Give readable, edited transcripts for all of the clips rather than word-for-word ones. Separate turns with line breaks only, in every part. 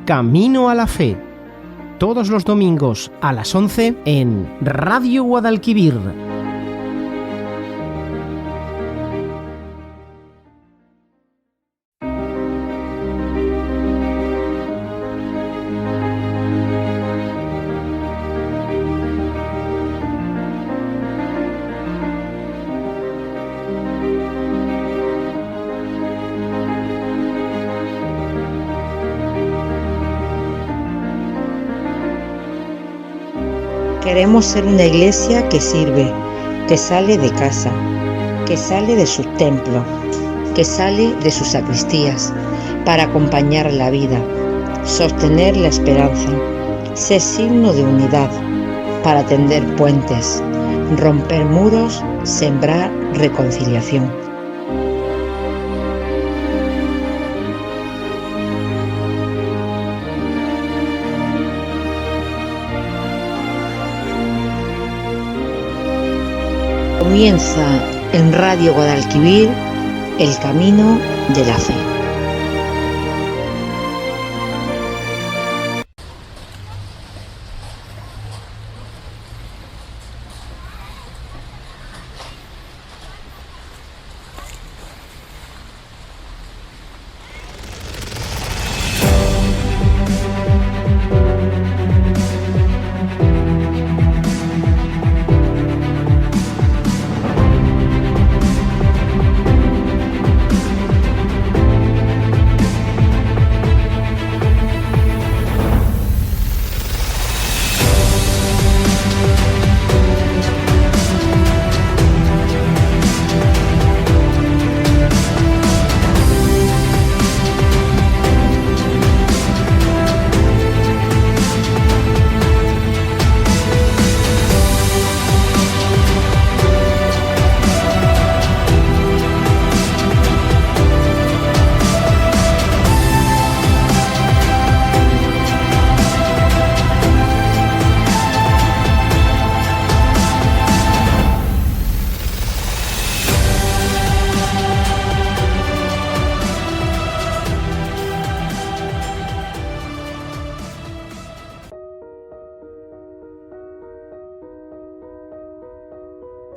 Camino a la Fe, todos los domingos a las 11 en Radio Guadalquivir.
Queremos ser una iglesia que sirve, que sale de casa, que sale de su templo, que sale de sus sacristías, para acompañar la vida, sostener la esperanza, ser signo de unidad, para tender puentes, romper muros, sembrar reconciliación. Comienza en Radio Guadalquivir el Camino de la Fe.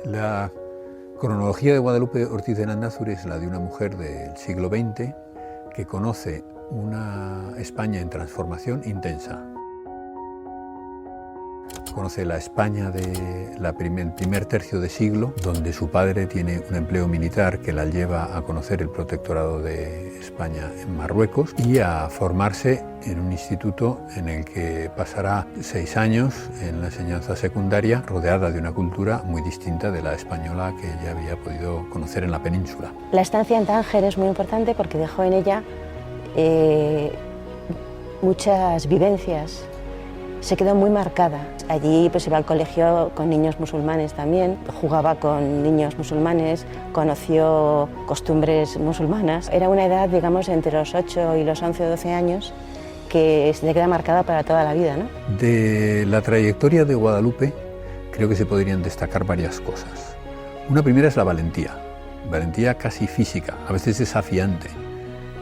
La cronología de Guadalupe Ortiz de Landázuri es la de una mujer del siglo XX que conoce una España en transformación intensa. Conoce la España del primer tercio de siglo, donde su padre tiene un empleo militar que la lleva a conocer el protectorado de España en Marruecos y a formarse en un instituto en el que pasará 6 años en la enseñanza secundaria, rodeada de una cultura muy distinta de la española que ella había podido conocer en la península.
La estancia en Tánger es muy importante porque dejó en ella muchas vivencias. Se quedó muy marcada. Allí pues iba al colegio con niños musulmanes también, jugaba con niños musulmanes, conoció costumbres musulmanas. Era una edad, digamos, entre los 8 y los 11 o 12 años que se le queda marcada para toda la vida, ¿no?
De la trayectoria de Guadalupe creo que se podrían destacar varias cosas. Una primera es la valentía casi física, a veces desafiante.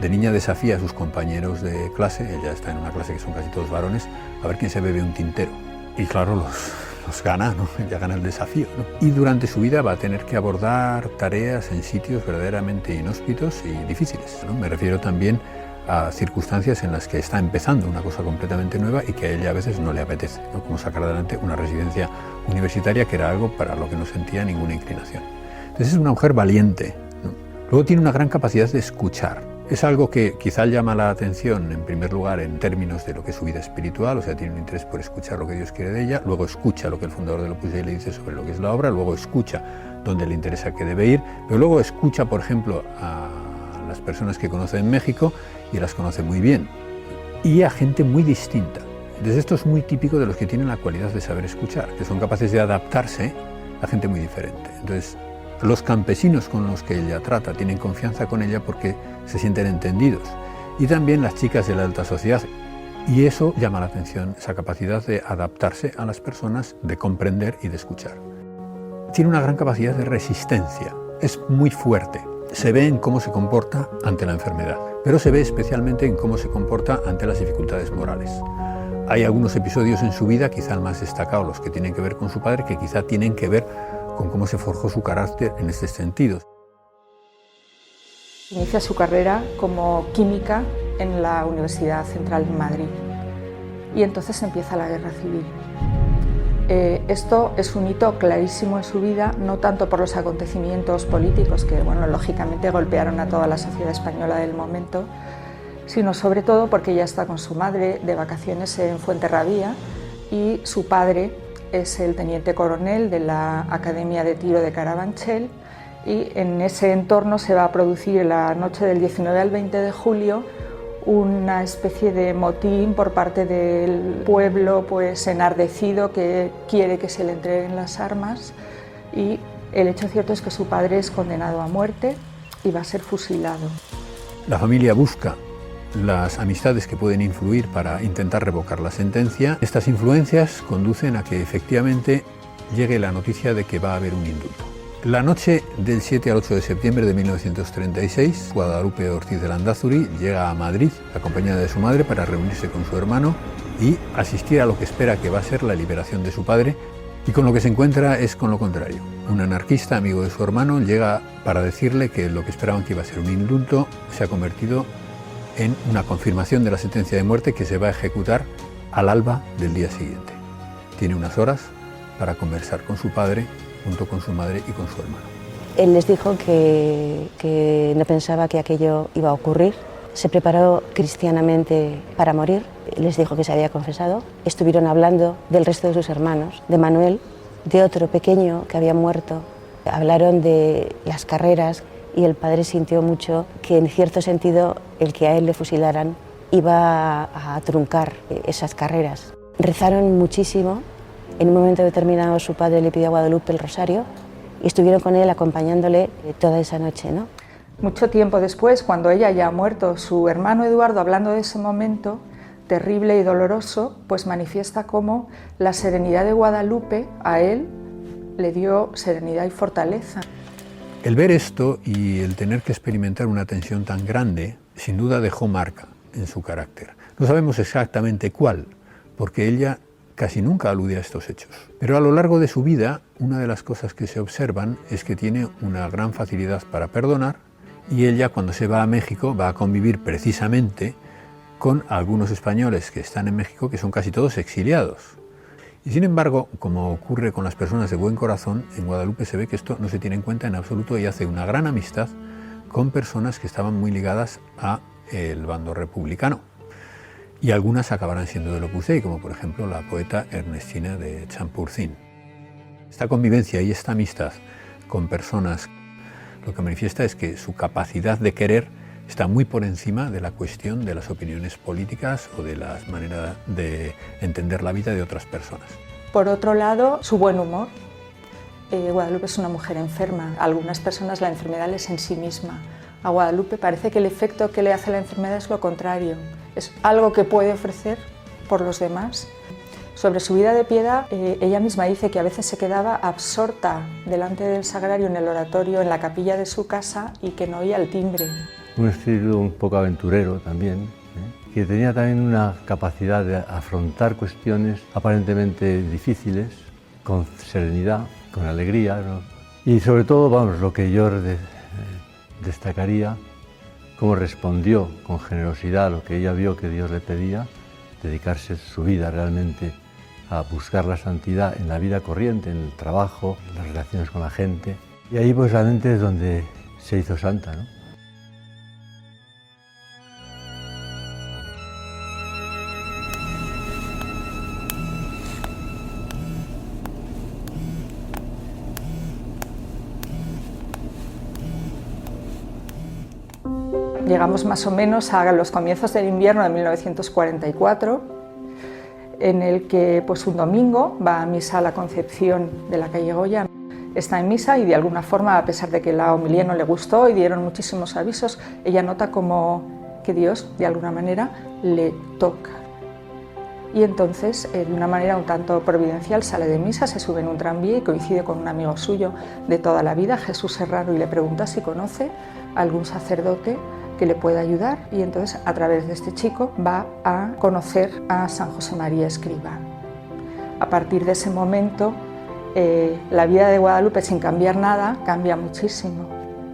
De niña desafía a sus compañeros de clase, ella está en una clase que son casi todos varones, a ver quién se bebe un tintero. Y claro, los gana, ¿no? Ella gana el desafío, ¿no? Y durante su vida va a tener que abordar tareas en sitios verdaderamente inhóspitos y difíciles, ¿no? Me refiero también a circunstancias en las que está empezando una cosa completamente nueva y que a ella a veces no le apetece, ¿no? Como sacar adelante una residencia universitaria, que era algo para lo que no sentía ninguna inclinación. Entonces es una mujer valiente, ¿no? Luego tiene una gran capacidad de escuchar. Es algo que quizá llama la atención, en primer lugar, en términos de lo que es su vida espiritual, o sea, tiene un interés por escuchar lo que Dios quiere de ella, luego escucha lo que el fundador del Opus Dei le dice sobre lo que es la obra, luego escucha dónde le interesa que debe ir, pero luego escucha, por ejemplo, a las personas que conoce en México y las conoce muy bien, y a gente muy distinta. Entonces esto es muy típico de los que tienen la cualidad de saber escuchar, que son capaces de adaptarse a gente muy diferente. Entonces, los campesinos con los que ella trata tienen confianza con ella porque se sienten entendidos. Y también las chicas de la alta sociedad. Y eso llama la atención, esa capacidad de adaptarse a las personas, de comprender y de escuchar. Tiene una gran capacidad de resistencia. Es muy fuerte. Se ve en cómo se comporta ante la enfermedad. pero se ve especialmente en cómo se comporta ante las dificultades morales. Hay algunos episodios en su vida, quizá el más destacado, los que tienen que ver con su padre, que quizá tienen que ver con cómo se forjó su carácter en este sentido.
Inicia su carrera como química en la Universidad Central de Madrid y entonces empieza la Guerra Civil. Esto es un hito clarísimo en su vida, no tanto por los acontecimientos políticos que, bueno, lógicamente golpearon a toda la sociedad española del momento, sino sobre todo porque ella está con su madre de vacaciones en Fuenterrabía y su padre es el teniente coronel de la Academia de Tiro de Carabanchel, y en ese entorno se va a producir la noche del 19 al 20 de julio una especie de motín por parte del pueblo pues enardecido que quiere que se le entreguen las armas, y el hecho cierto es que su padre es condenado a muerte y va a ser fusilado.
La familia busca las amistades que pueden influir para intentar revocar la sentencia. Estas influencias conducen a que efectivamente llegue la noticia de que va a haber un indulto. La noche del 7 al 8 de septiembre de 1936, Guadalupe Ortiz de Landázuri llega a Madrid acompañada de su madre para reunirse con su hermano y asistir a lo que espera que va a ser la liberación de su padre, y con lo que se encuentra es con lo contrario. Un anarquista, amigo de su hermano, llega para decirle que lo que esperaban que iba a ser un indulto se ha convertido en una confirmación de la sentencia de muerte que se va a ejecutar al alba del día siguiente. Tiene unas horas para conversar con su padre, junto con su madre y con su hermano.
Él les dijo que no pensaba que aquello iba a ocurrir. Se preparó cristianamente para morir. Les dijo que se había confesado. Estuvieron hablando del resto de sus hermanos, de Manuel, de otro pequeño que había muerto. Hablaron de las carreras y el padre sintió mucho que, en cierto sentido, el que a él le fusilaran iba a truncar esas carreras. Rezaron muchísimo. En un momento determinado su padre le pidió a Guadalupe el rosario y estuvieron con él acompañándole toda esa noche, ¿no?
Mucho tiempo después, cuando ella ya ha muerto, su hermano Eduardo, hablando de ese momento terrible y doloroso, pues manifiesta cómo la serenidad de Guadalupe a él le dio serenidad y fortaleza.
El ver esto y el tener que experimentar una tensión tan grande, sin duda dejó marca en su carácter. No sabemos exactamente cuál, porque ella casi nunca alude a estos hechos. Pero a lo largo de su vida, una de las cosas que se observan es que tiene una gran facilidad para perdonar, y ella, cuando se va a México, va a convivir precisamente con algunos españoles que están en México, que son casi todos exiliados. Y sin embargo, como ocurre con las personas de buen corazón, en Guadalupe se ve que esto no se tiene en cuenta en absoluto, y hace una gran amistad con personas que estaban muy ligadas al bando republicano. Y algunas acabarán siendo del Opus Dei, como por ejemplo la poeta Ernestina de Champurcín. Esta convivencia y esta amistad con personas lo que manifiesta es que su capacidad de querer está muy por encima de la cuestión de las opiniones políticas o de la manera de entender la vida de otras personas.
Por otro lado, su buen humor. Guadalupe es una mujer enferma. A algunas personas la enfermedad es en sí misma. A Guadalupe parece que el efecto que le hace la enfermedad es lo contrario. Es algo que puede ofrecer por los demás. Sobre su vida de piedad, ella misma dice que a veces se quedaba absorta delante del sagrario, en el oratorio, en la capilla de su casa, y que no oía el timbre.
Un estilo un poco aventurero también, que tenía también una capacidad de afrontar cuestiones aparentemente difíciles, con serenidad, con alegría, ¿no? Y sobre todo, vamos, lo que yo destacaría, cómo respondió con generosidad a lo que ella vio que Dios le pedía, dedicarse su vida realmente a buscar la santidad en la vida corriente, en el trabajo, en las relaciones con la gente. Y ahí pues realmente es donde se hizo santa, ¿no?
Llegamos más o menos a los comienzos del invierno de 1944, en el que pues un domingo va a misa a la Concepción de la calle Goya. Está en misa y de alguna forma, a pesar de que la homilía no le gustó y dieron muchísimos avisos, ella nota como que Dios, de alguna manera, le toca. Y entonces, de una manera un tanto providencial, sale de misa, se sube en un tranvía y coincide con un amigo suyo de toda la vida, Jesús Serrano, y le pregunta si conoce a algún sacerdote que le pueda ayudar, y entonces a través de este chico va a conocer a San José María Escrivá. A partir de ese momento, la vida de Guadalupe, sin cambiar nada, cambia muchísimo.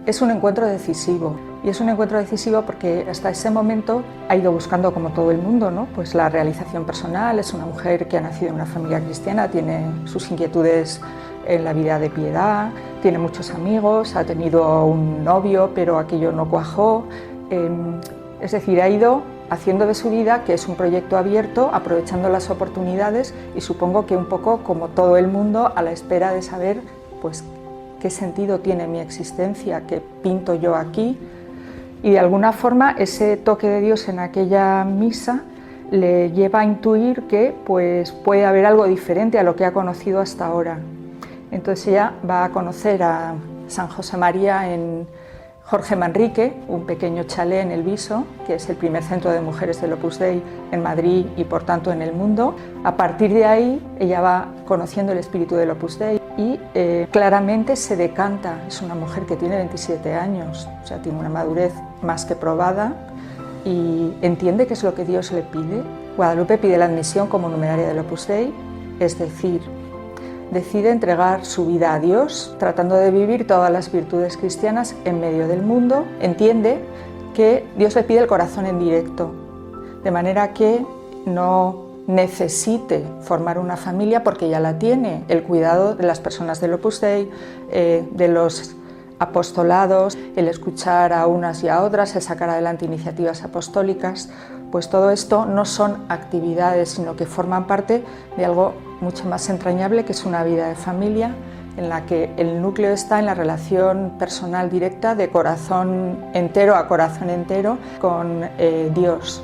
Es un encuentro decisivo, y es un encuentro decisivo porque hasta ese momento ha ido buscando, como todo el mundo, ¿no?, pues la realización personal. Es una mujer que ha nacido en una familia cristiana, tiene sus inquietudes en la vida de piedad, tiene muchos amigos, ha tenido un novio, pero aquello no cuajó. Es decir, ha ido haciendo de su vida, que es un proyecto abierto, aprovechando las oportunidades, y supongo que un poco como todo el mundo, a la espera de saber pues qué sentido tiene mi existencia, qué pinto yo aquí. Y de alguna forma ese toque de Dios en aquella misa le lleva a intuir que pues puede haber algo diferente a lo que ha conocido hasta ahora. Entonces ella va a conocer a San José María en Jorge Manrique, un pequeño chalet en El Viso, que es el primer centro de mujeres del Opus Dei en Madrid y por tanto en el mundo. A partir de ahí ella va conociendo el espíritu del Opus Dei y claramente se decanta. Es una mujer que tiene 27 años, o sea, tiene una madurez más que probada y entiende qué es lo que Dios le pide. Guadalupe pide la admisión como numeraria del Opus Dei, es decir, decide entregar su vida a Dios, tratando de vivir todas las virtudes cristianas en medio del mundo. Entiende que Dios le pide el corazón en directo, de manera que no necesite formar una familia porque ya la tiene. El cuidado de las personas del Opus Dei, de los apostolados, el escuchar a unas y a otras, el sacar adelante iniciativas apostólicas, pues todo esto no son actividades, sino que forman parte de algo mucho más entrañable, que es una vida de familia, en la que el núcleo está en la relación personal directa de corazón entero a corazón entero con Dios.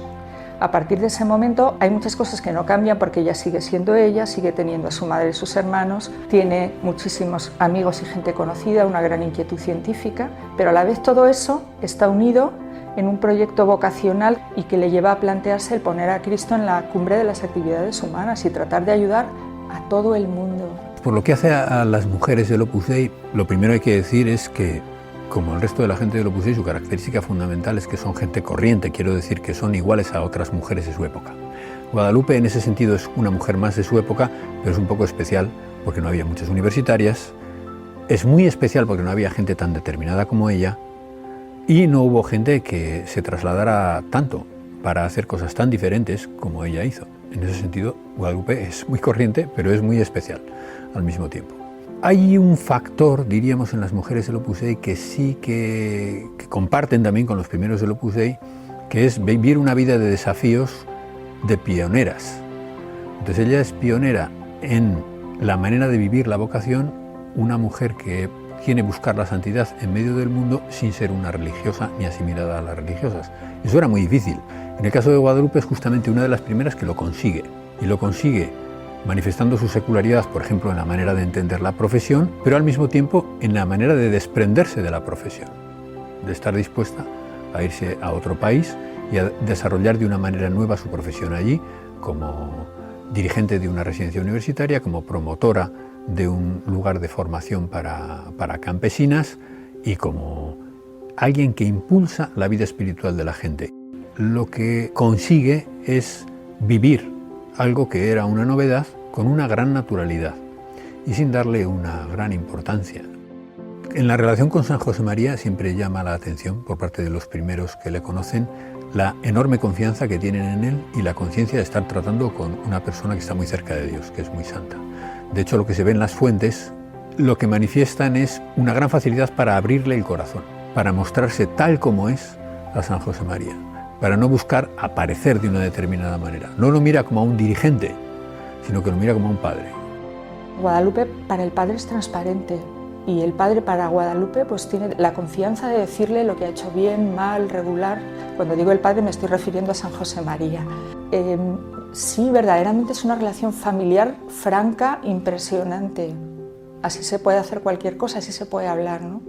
A partir de ese momento hay muchas cosas que no cambian porque ella sigue siendo ella, sigue teniendo a su madre y sus hermanos, tiene muchísimos amigos y gente conocida, una gran inquietud científica, pero a la vez todo eso está unido en un proyecto vocacional y que le lleva a plantearse el poner a Cristo en la cumbre de las actividades humanas y tratar de ayudar a todo el mundo.
Por lo que hace a las mujeres del Opus Dei, lo primero que hay que decir es que, como el resto de la gente del Opus Dei, su característica fundamental es que son gente corriente, quiero decir que son iguales a otras mujeres de su época. Guadalupe en ese sentido es una mujer más de su época, pero es un poco especial porque no había muchas universitarias, es muy especial porque no había gente tan determinada como ella y no hubo gente que se trasladara tanto para hacer cosas tan diferentes como ella hizo. En ese sentido, Guadalupe es muy corriente, pero es muy especial al mismo tiempo. Hay un factor, diríamos, en las mujeres del Opus Dei que sí que comparten también con los primeros del Opus Dei, que es vivir una vida de desafíos de pioneras. Entonces ella es pionera en la manera de vivir la vocación, una mujer que quiere buscar la santidad en medio del mundo sin ser una religiosa ni asimilada a las religiosas. Eso era muy difícil. En el caso de Guadalupe es justamente una de las primeras que lo consigue, y lo consigue manifestando su secularidad, por ejemplo, en la manera de entender la profesión, pero al mismo tiempo en la manera de desprenderse de la profesión, de estar dispuesta a irse a otro país y a desarrollar de una manera nueva su profesión allí, como dirigente de una residencia universitaria, como promotora de un lugar de formación para campesinas y como alguien que impulsa la vida espiritual de la gente. Lo que consigue es vivir algo que era una novedad con una gran naturalidad y sin darle una gran importancia. En la relación con San José María siempre llama la atención, por parte de los primeros que le conocen, la enorme confianza que tienen en él y la conciencia de estar tratando con una persona que está muy cerca de Dios, que es muy santa. De hecho, lo que se ve en las fuentes, lo que manifiestan es una gran facilidad para abrirle el corazón, para mostrarse tal como es a San José María, para no buscar aparecer de una determinada manera. No lo mira como a un dirigente, sino que lo mira como a un padre.
Guadalupe para el padre es transparente y el padre para Guadalupe pues tiene la confianza de decirle lo que ha hecho bien, mal, regular. Cuando digo el padre me estoy refiriendo a San José María. Sí, verdaderamente es una relación familiar franca, impresionante. Así se puede hacer cualquier cosa, así se puede hablar, ¿no?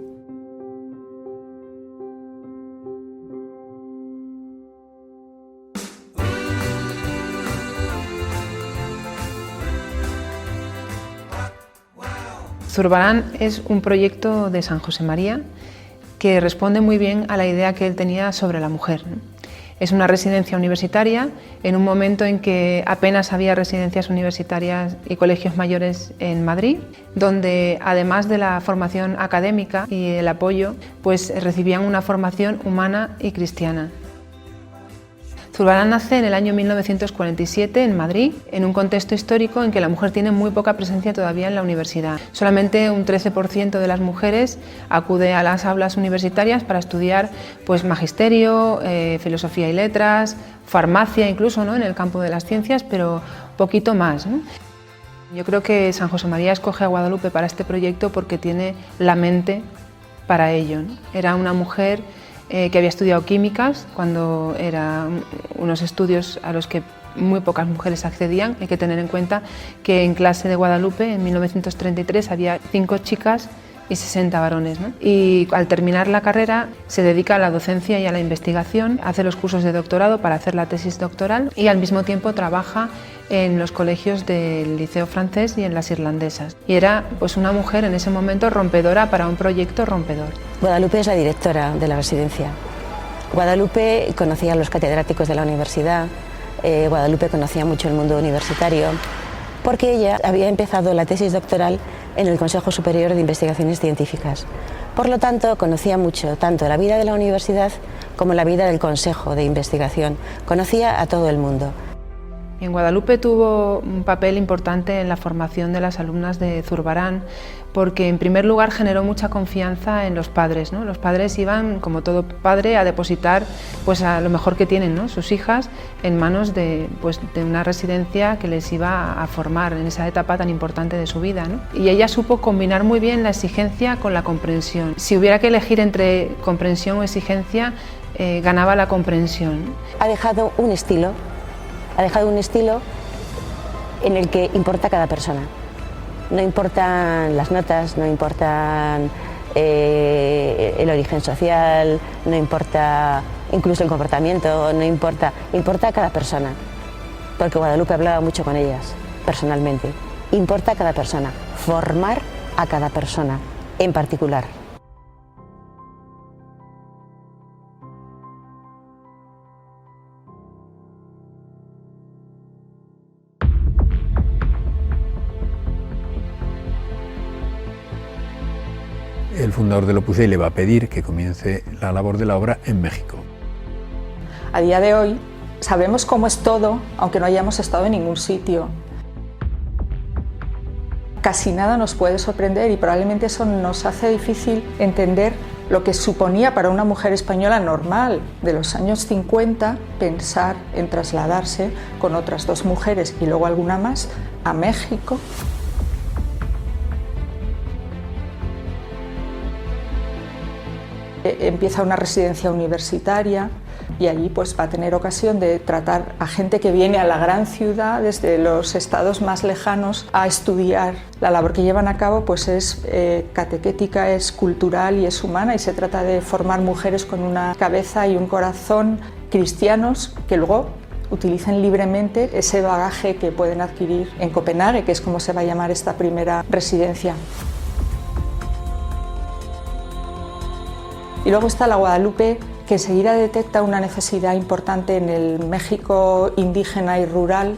Zurbarán es un proyecto de San José María que responde muy bien a la idea que él tenía sobre la mujer. Es una residencia universitaria en un momento en que apenas había residencias universitarias y colegios mayores en Madrid, donde además de la formación académica y el apoyo, pues recibían una formación humana y cristiana. Zurbarán nace en el año 1947 en Madrid, en un contexto histórico en que la mujer tiene muy poca presencia todavía en la universidad. Solamente un 13% de las mujeres acude a las aulas universitarias para estudiar pues, magisterio, filosofía y letras, farmacia incluso, ¿no?, en el campo de las ciencias, pero poquito más, ¿no? Yo creo que San José María escoge a Guadalupe para este proyecto porque tiene la mente para ello, ¿no? Era una mujer que había estudiado químicas cuando eran unos estudios a los que muy pocas mujeres accedían. Hay que tener en cuenta que en clase de Guadalupe en 1933 había 5 chicas y 60 varones, ¿no? Y al terminar la carrera se dedica a la docencia y a la investigación, hace los cursos de doctorado para hacer la tesis doctoral y al mismo tiempo trabaja en los colegios del Liceo Francés y en las irlandesas. Y era pues una mujer en ese momento rompedora para un proyecto rompedor.
Guadalupe es la directora de la residencia. Guadalupe conocía a los catedráticos de la universidad, Guadalupe conocía mucho el mundo universitario, porque ella había empezado la tesis doctoral en el Consejo Superior de Investigaciones Científicas. Por lo tanto, conocía mucho tanto la vida de la universidad como la vida del Consejo de Investigación. Conocía a todo el mundo.
En Guadalupe tuvo un papel importante en la formación de las alumnas de Zurbarán, porque en primer lugar generó mucha confianza en los padres, ¿no? Los padres iban, como todo padre, a depositar pues, a lo mejor que tienen, ¿no?, sus hijas en manos de una residencia que les iba a formar en esa etapa tan importante de su vida, ¿no? Y ella supo combinar muy bien la exigencia con la comprensión. Si hubiera que elegir entre comprensión o exigencia, ganaba la comprensión.
Ha dejado un estilo en el que importa cada persona. No importan las notas, no importan el origen social, no importa incluso el comportamiento, no importa cada persona. Porque Guadalupe hablaba mucho con ellas, personalmente. Importa cada persona, formar a cada persona en particular.
El fundador del Opus Dei le va a pedir que comience la labor de la obra en México.
A día de hoy sabemos cómo es todo, aunque no hayamos estado en ningún sitio. Casi nada nos puede sorprender y probablemente eso nos hace difícil entender lo que suponía para una mujer española normal de los años 50 pensar en trasladarse con otras 2 mujeres y luego alguna más a México. Empieza una residencia universitaria y allí pues va a tener ocasión de tratar a gente que viene a la gran ciudad desde los estados más lejanos a estudiar. La labor que llevan a cabo pues es catequética, es cultural y es humana, y se trata de formar mujeres con una cabeza y un corazón cristianos que luego utilicen libremente ese bagaje que pueden adquirir en Copenhague, que es como se va a llamar esta primera residencia. Y luego está la Guadalupe, que enseguida detecta una necesidad importante en el México indígena y rural,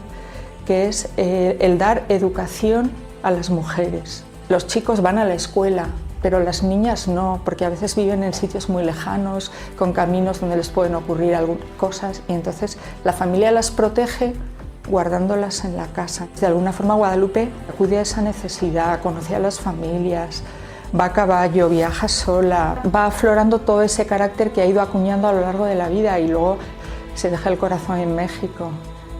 que es el dar educación a las mujeres. Los chicos van a la escuela, pero las niñas no, porque a veces viven en sitios muy lejanos, con caminos donde les pueden ocurrir algunas cosas, y entonces la familia las protege guardándolas en la casa. De alguna forma Guadalupe acude a esa necesidad, conoce a las familias, va a caballo, viaja sola, va aflorando todo ese carácter que ha ido acuñando a lo largo de la vida, y luego se deja el corazón en México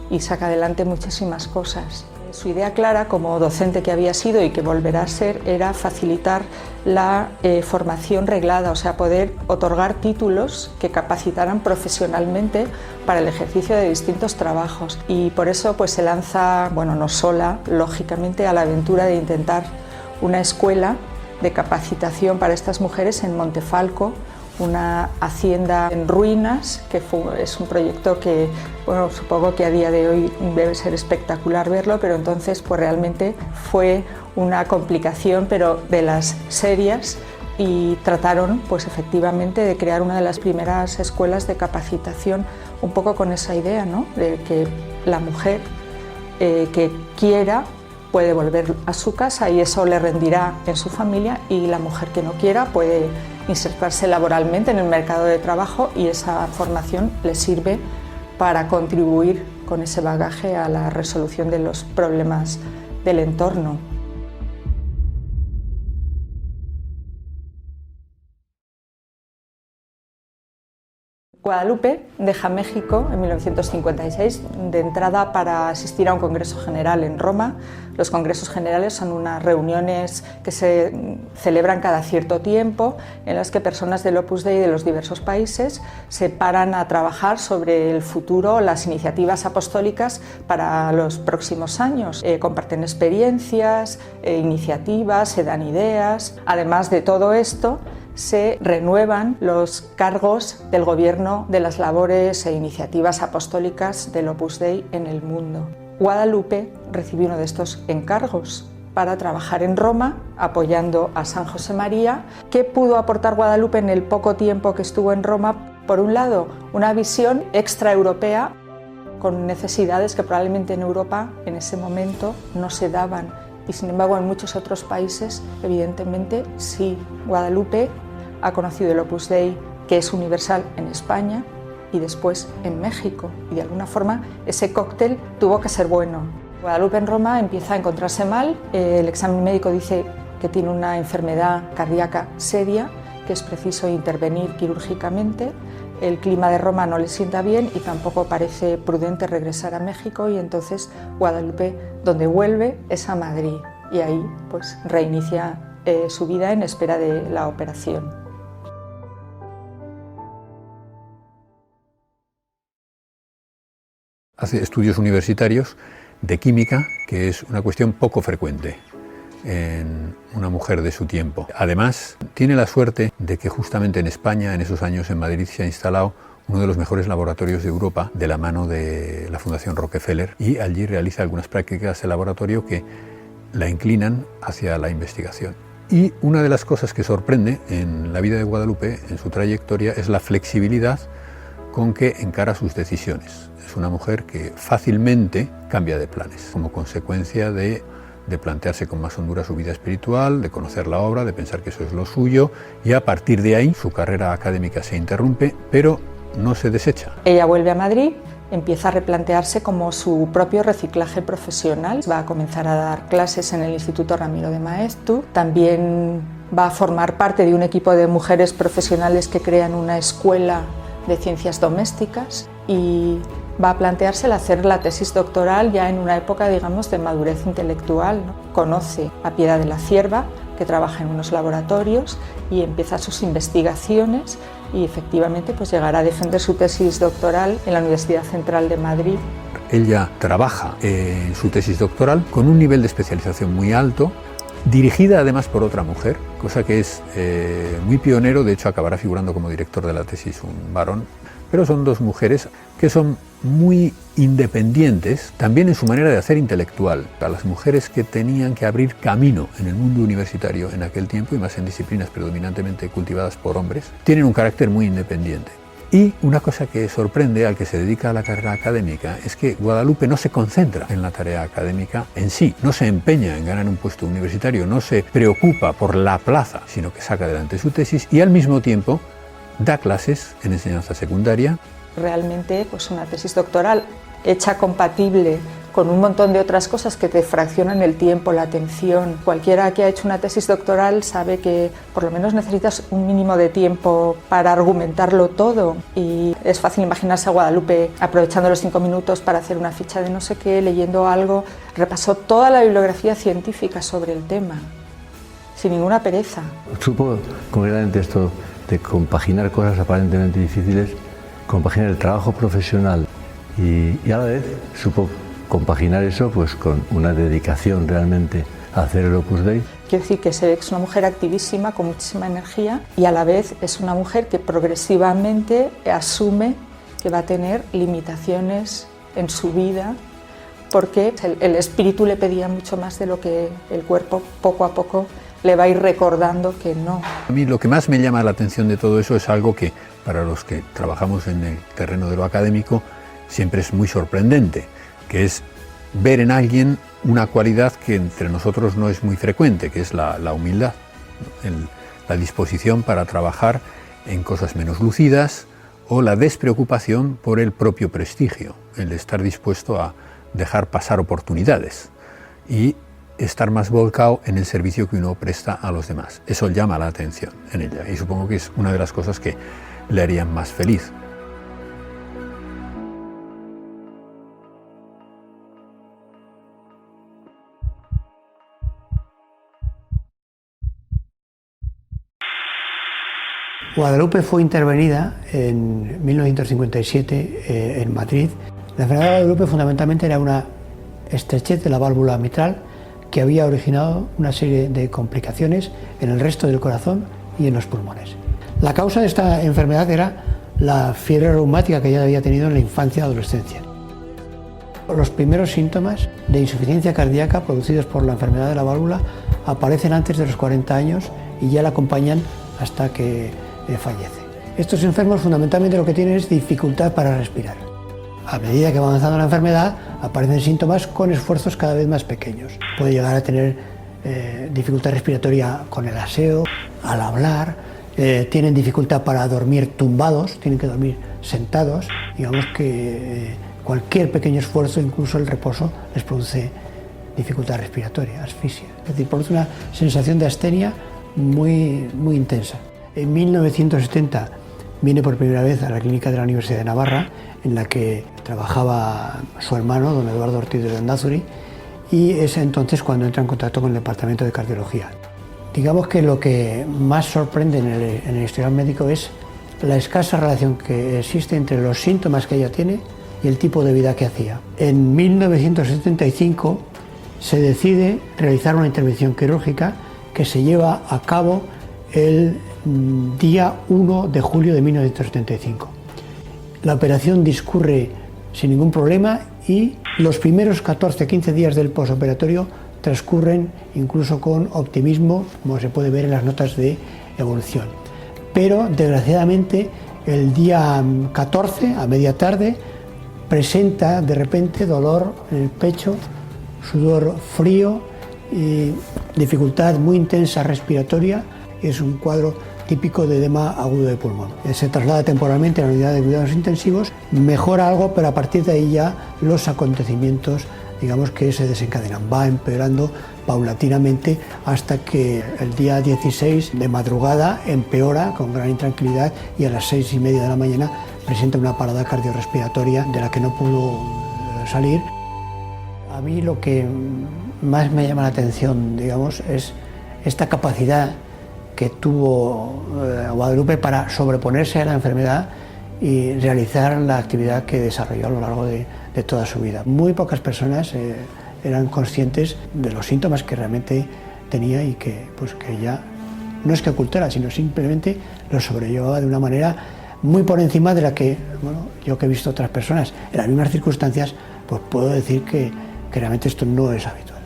y saca adelante muchísimas cosas. Su idea clara como docente que había sido y que volverá a ser era facilitar la formación reglada, o sea, poder otorgar títulos que capacitaran profesionalmente para el ejercicio de distintos trabajos, y por eso pues se lanza, bueno, no sola, lógicamente, a la aventura de intentar una escuela de capacitación para estas mujeres en Montefalco, una hacienda en ruinas, que es un proyecto que, bueno, supongo que a día de hoy debe ser espectacular verlo, pero entonces pues realmente fue una complicación, pero de las serias, y trataron pues efectivamente de crear una de las primeras escuelas de capacitación, un poco con esa idea, ¿no?, de que la mujer que quiera puede volver a su casa y eso le rendirá en su familia, y la mujer que no quiera puede insertarse laboralmente en el mercado de trabajo y esa formación le sirve para contribuir con ese bagaje a la resolución de los problemas del entorno. Guadalupe deja México en 1956 de entrada para asistir a un Congreso General en Roma. Los Congresos Generales son unas reuniones que se celebran cada cierto tiempo en las que personas del Opus Dei de los diversos países se paran a trabajar sobre el futuro, las iniciativas apostólicas para los próximos años. Comparten experiencias, iniciativas, se dan ideas. Además de todo esto, se renuevan los cargos del gobierno de las labores e iniciativas apostólicas del Opus Dei en el mundo. Guadalupe recibió uno de estos encargos para trabajar en Roma, apoyando a San José María. ¿Qué pudo aportar Guadalupe en el poco tiempo que estuvo en Roma? Por un lado, una visión extraeuropea con necesidades que probablemente en Europa en ese momento no se daban, y sin embargo en muchos otros países evidentemente sí. Guadalupe ha conocido el Opus Dei, que es universal en España y después en México, y de alguna forma ese cóctel tuvo que ser bueno. Guadalupe en Roma empieza a encontrarse mal, el examen médico dice que tiene una enfermedad cardíaca seria, que es preciso intervenir quirúrgicamente. El clima de Roma no le sienta bien y tampoco parece prudente regresar a México, y entonces Guadalupe, donde vuelve, es a Madrid, y ahí pues reinicia su vida en espera de la operación.
Hace estudios universitarios de química, que es una cuestión poco frecuente en una mujer de su tiempo. Además, tiene la suerte de que justamente en España, en esos años en Madrid, se ha instalado uno de los mejores laboratorios de Europa de la mano de la Fundación Rockefeller, y allí realiza algunas prácticas de laboratorio que la inclinan hacia la investigación. Y una de las cosas que sorprende en la vida de Guadalupe, en su trayectoria, es la flexibilidad con que encara sus decisiones. Es una mujer que fácilmente cambia de planes, como consecuencia de plantearse con más hondura su vida espiritual, de conocer la obra, de pensar que eso es lo suyo, y a partir de ahí su carrera académica se interrumpe, pero no se desecha.
Ella vuelve a Madrid, empieza a replantearse como su propio reciclaje profesional. Va a comenzar a dar clases en el Instituto Ramiro de Maeztu, también va a formar parte de un equipo de mujeres profesionales que crean una escuela de ciencias domésticas, y va a plantearse el hacer la tesis doctoral ya en una época, digamos, de madurez intelectual, ¿no? Conoce a Piedad de la Cierva, que trabaja en unos laboratorios, y empieza sus investigaciones, y efectivamente pues llegará a defender su tesis doctoral en la Universidad Central de Madrid.
Ella trabaja en su tesis doctoral con un nivel de especialización muy alto, dirigida además por otra mujer, cosa que es muy pionero. De hecho acabará figurando como director de la tesis un varón, pero son dos mujeres que son muy independientes, también en su manera de hacer intelectual. A las mujeres que tenían que abrir camino en el mundo universitario en aquel tiempo, y más en disciplinas predominantemente cultivadas por hombres, tienen un carácter muy independiente. Y una cosa que sorprende al que se dedica a la carrera académica es que Guadalupe no se concentra en la tarea académica en sí, no se empeña en ganar un puesto universitario, no se preocupa por la plaza, sino que saca adelante su tesis y al mismo tiempo da clases en enseñanza secundaria.
Realmente pues una tesis doctoral hecha compatible con un montón de otras cosas que te fraccionan el tiempo, la atención. Cualquiera que ha hecho una tesis doctoral sabe que por lo menos necesitas un mínimo de tiempo para argumentarlo todo, y es fácil imaginarse a Guadalupe aprovechando los 5 minutos para hacer una ficha de no sé qué, leyendo algo. Repasó toda la bibliografía científica sobre el tema, sin ninguna pereza.
Supo concretamente esto de compaginar cosas aparentemente difíciles, compaginar el trabajo profesional y a la vez supo compaginar eso pues con una dedicación realmente a hacer el Opus Dei.
Quiero decir que se ve que es una mujer activísima, con muchísima energía, y a la vez es una mujer que progresivamente asume que va a tener limitaciones en su vida, porque el espíritu le pedía mucho más de lo que el cuerpo poco a poco le va a ir recordando que no.
A mí lo que más me llama la atención de todo eso es algo que para los que trabajamos en el terreno de lo académico siempre es muy sorprendente, que es ver en alguien una cualidad que entre nosotros no es muy frecuente, que es la humildad, la disposición para trabajar en cosas menos lucidas o la despreocupación por el propio prestigio, el estar dispuesto a dejar pasar oportunidades y estar más volcado en el servicio que uno presta a los demás. Eso llama la atención en ella y supongo que es una de las cosas que le harían más feliz.
Guadalupe fue intervenida en 1957 en Madrid. La enfermedad de Guadalupe fundamentalmente era una estrechez de la válvula mitral que había originado una serie de complicaciones en el resto del corazón y en los pulmones. La causa de esta enfermedad era la fiebre reumática que ella había tenido en la infancia y adolescencia. Los primeros síntomas de insuficiencia cardíaca producidos por la enfermedad de la válvula aparecen antes de los 40 años y ya la acompañan hasta que fallece. Estos enfermos fundamentalmente lo que tienen es dificultad para respirar. A medida que va avanzando la enfermedad aparecen síntomas con esfuerzos cada vez más pequeños. Puede llegar a tener dificultad respiratoria con el aseo, al hablar, tienen dificultad para dormir tumbados, tienen que dormir sentados. Digamos que cualquier pequeño esfuerzo, incluso el reposo, les produce dificultad respiratoria, asfixia. Es decir, produce una sensación de astenia muy intensa. En 1970 viene por primera vez a la clínica de la Universidad de Navarra, en la que trabajaba su hermano, don Eduardo Ortiz de Landázuri, y es entonces cuando entra en contacto con el departamento de cardiología. Digamos que lo que más sorprende en el historial médico es la escasa relación que existe entre los síntomas que ella tiene y el tipo de vida que hacía. En 1975 se decide realizar una intervención quirúrgica que se lleva a cabo el día 1 de julio de 1975. La operación discurre sin ningún problema y los primeros 14-15 días del posoperatorio transcurren incluso con optimismo, como se puede ver en las notas de evolución. Pero desgraciadamente el día 14, a media tarde, presenta de repente dolor en el pecho, sudor frío y dificultad muy intensa respiratoria. Es un cuadro típico de edema agudo de pulmón. Se traslada temporalmente a la unidad de cuidados intensivos, mejora algo, pero a partir de ahí ya los acontecimientos, digamos que se desencadenan. Va empeorando paulatinamente hasta que el día 16 de madrugada empeora con gran intranquilidad y a las 6:30 de la mañana presenta una parada cardiorrespiratoria de la que no pudo salir. A mí lo que más me llama la atención, digamos, es esta capacidad que tuvo Guadalupe para sobreponerse a la enfermedad y realizar la actividad que desarrolló a lo largo de toda su vida. Muy pocas personas eran conscientes de los síntomas que realmente tenía y que ella no es que ocultara, sino simplemente los sobrellevaba de una manera muy por encima de la que, yo que he visto otras personas en las mismas circunstancias, pues puedo decir que realmente esto no es habitual.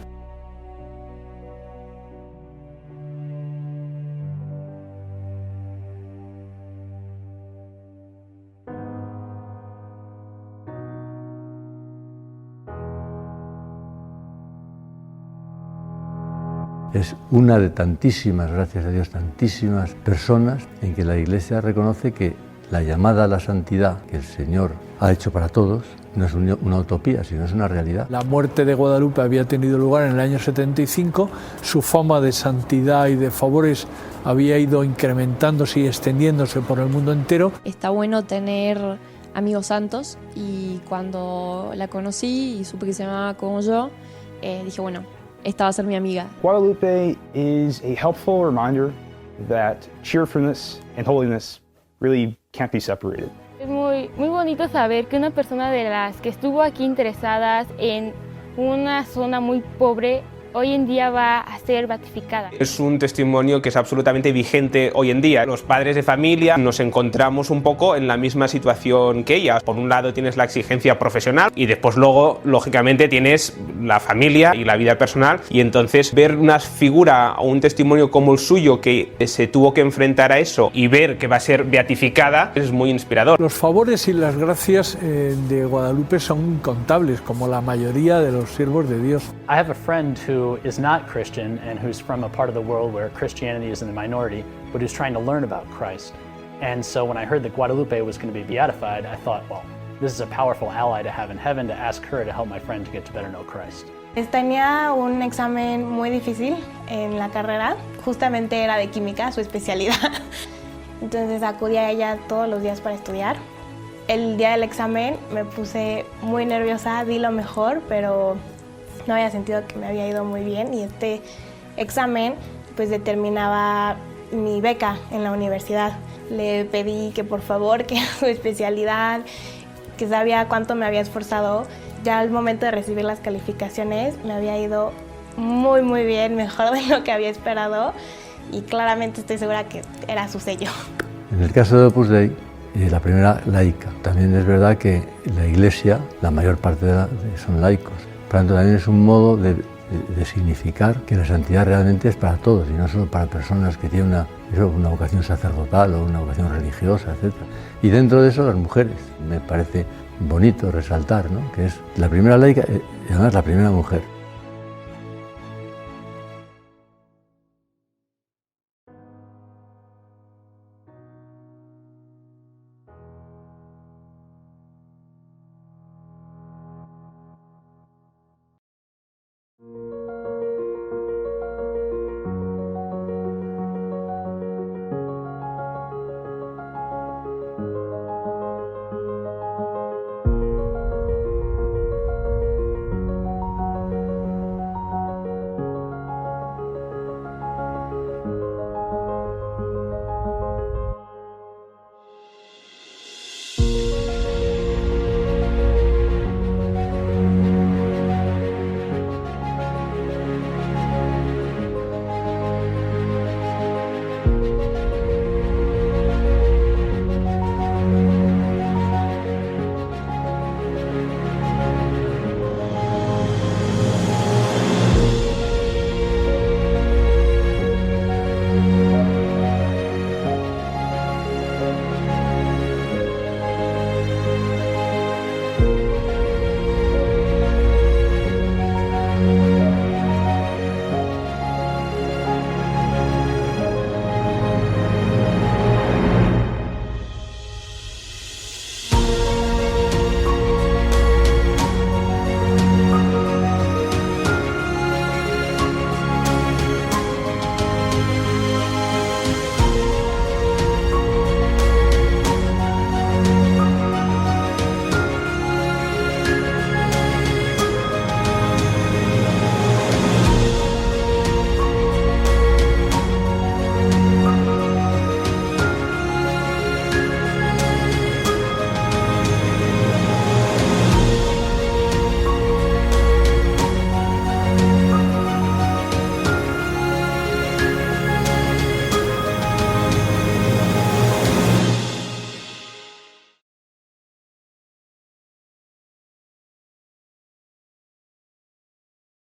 Es una de tantísimas, gracias a Dios, tantísimas personas en que la Iglesia reconoce que la llamada a la santidad que el Señor ha hecho para todos no es una utopía, sino es una realidad.
La muerte de Guadalupe había tenido lugar en el año 75, su fama de santidad y de favores había ido incrementándose y extendiéndose por el mundo entero.
Está bueno tener amigos santos y cuando la conocí y supe que se llamaba como yo, dije, bueno, esta va a ser mi amiga.
Guadalupe is a helpful reminder that cheerfulness and holiness really can't be separated.
Es muy bonito saber que una persona de las que estuvo aquí interesadas en una zona muy pobre hoy en día va a ser beatificada.
Es un testimonio que es absolutamente vigente hoy en día. Los padres de familia nos encontramos un poco en la misma situación que ella. Por un lado tienes la exigencia profesional y después luego, lógicamente, tienes la familia y la vida personal, y entonces ver una figura o un testimonio como el suyo que se tuvo que enfrentar a eso y ver que va a ser beatificada es muy inspirador.
Los favores y las gracias de Guadalupe son incontables, como la mayoría de los siervos de Dios.
I have a friend who is not Christian and who's from a part of the world where Christianity is in the minority, but who's trying to learn about Christ. And so when I heard that Guadalupe was going to be beatified, I thought, well, this is a powerful ally to have in heaven to ask her to help my friend to get to better know Christ.
Tenía un examen muy difícil en la carrera, justamente era de química, su especialidad. Entonces acudí a ella todos los días para estudiar. El día del examen me puse muy nerviosa, di lo mejor, pero no había sentido que me había ido muy bien, y este examen pues determinaba mi beca en la universidad. Le pedí que por favor, que su especialidad, que sabía cuánto me había esforzado. Ya al momento de recibir las calificaciones me había ido muy bien, mejor de lo que había esperado, y claramente estoy segura que era su sello.
En el caso de Opus Dei, la primera laica. También es verdad que la Iglesia, la mayor parte son laicos. Por lo tanto, también es un modo de significar que la santidad realmente es para todos y no solo para personas que tienen una vocación sacerdotal o una vocación religiosa, etc. Y dentro de eso, las mujeres. Me parece bonito resaltar, ¿no?, que es la primera laica y además la primera mujer.